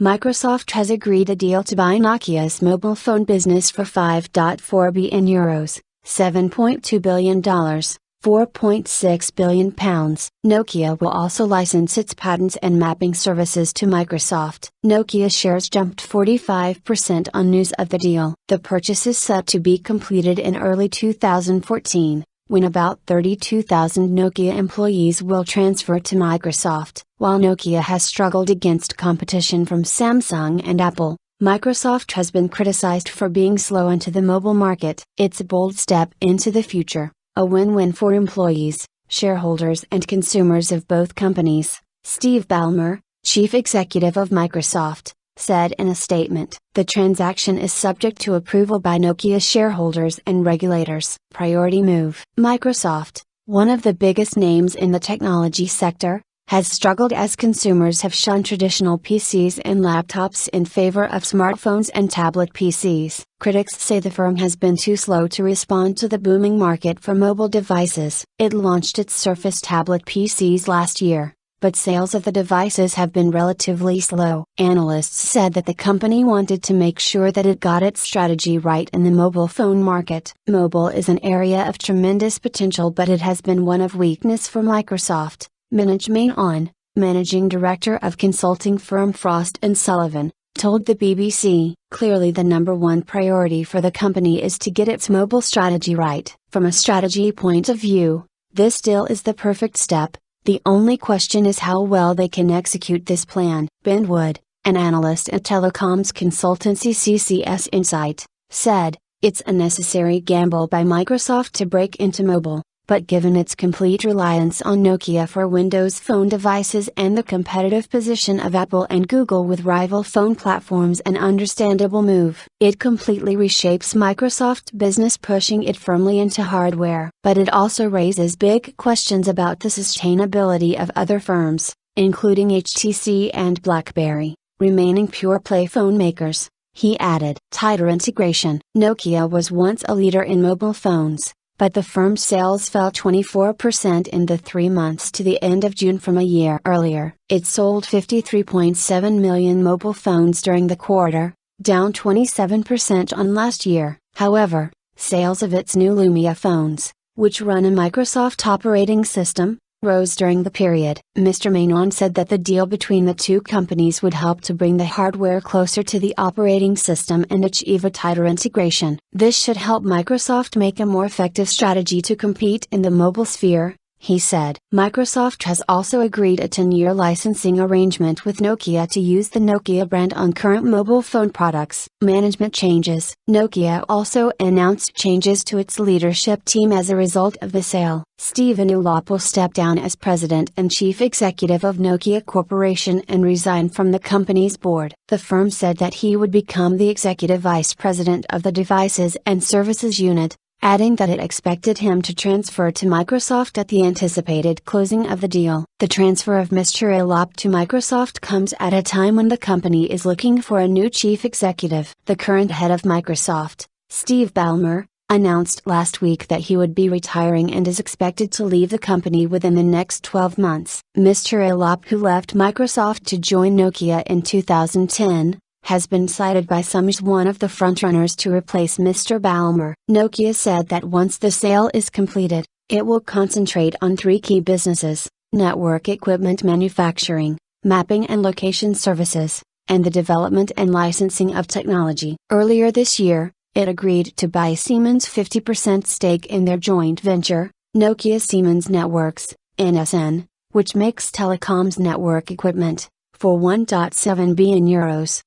Microsoft has agreed a deal to buy Nokia's mobile phone business for €5.4 billion, $7.2 billion, £4.6 billion. Nokia will also license its patents and mapping services to Microsoft. Nokia shares jumped 45% on news of the deal. The purchase is set to be completed in early 2014, when about 32,000 Nokia employees will transfer to Microsoft. While Nokia has struggled against competition from Samsung and Apple, Microsoft has been criticized for being slow into the mobile market. It's a bold step into the future, a win-win for employees, shareholders and consumers of both companies, Steve Ballmer, chief executive of Microsoft, said in a statement. The transaction is subject to approval by Nokia shareholders and regulators. Priority move. Microsoft, one of the biggest names in the technology sector, has struggled as consumers have shunned traditional PCs and laptops in favor of smartphones and tablet PCs. Critics say the firm has been too slow to respond to the booming market for mobile devices. It launched its Surface tablet PCs last year, but sales of the devices have been relatively slow. Analysts said that the company wanted to make sure that it got its strategy right in the mobile phone market. Mobile is an area of tremendous potential, but it has been one of weakness for Microsoft. Manoj Menon, managing director of consulting firm Frost & Sullivan, told the BBC, "Clearly the number one priority for the company is to get its mobile strategy right. From a strategy point of view, this deal is the perfect step. The only question is how well they can execute this plan." Ben Wood, an analyst at telecoms consultancy CCS Insight, said, "It's a necessary gamble by Microsoft to break into mobile, but given its complete reliance on Nokia for Windows Phone devices and the competitive position of Apple and Google with rival phone platforms, an understandable move. It completely reshapes Microsoft business, pushing it firmly into hardware. But it also raises big questions about the sustainability of other firms, including HTC and BlackBerry, remaining pure-play phone makers," he added. Tighter integration. Nokia was once a leader in mobile phones, but the firm's sales fell 24% in the 3 months to the end of June from a year earlier. It sold 53.7 million mobile phones during the quarter, down 27% on last year. However, sales of its new Lumia phones, which run a Microsoft operating system, rose during the period. Mr. Menon said that the deal between the two companies would help to bring the hardware closer to the operating system and achieve a tighter integration. This should help Microsoft make a more effective strategy to compete in the mobile sphere, he said. Microsoft has also agreed a 10-year licensing arrangement with Nokia to use the Nokia brand on current mobile phone products. Management changes. Nokia also announced changes to its leadership team as a result of the sale. Stephen Elop will step down as president and chief executive of Nokia Corporation and resign from the company's board. The firm said that he would become the executive vice president of the Devices and Services unit, adding that it expected him to transfer to Microsoft at the anticipated closing of the deal. The transfer of Mr. Elop to Microsoft comes at a time when the company is looking for a new chief executive. The current head of Microsoft, Steve Ballmer, announced last week that he would be retiring and is expected to leave the company within the next 12 months. Mr. Elop, who left Microsoft to join Nokia in 2010, has been cited by some as one of the frontrunners to replace Mr. Ballmer. Nokia said that once the sale is completed, it will concentrate on 3 key businesses: network equipment manufacturing, mapping and location services, and the development and licensing of technology. Earlier this year, it agreed to buy Siemens' 50% stake in their joint venture, Nokia Siemens Networks, NSN, which makes telecoms network equipment, for €1.7 billion.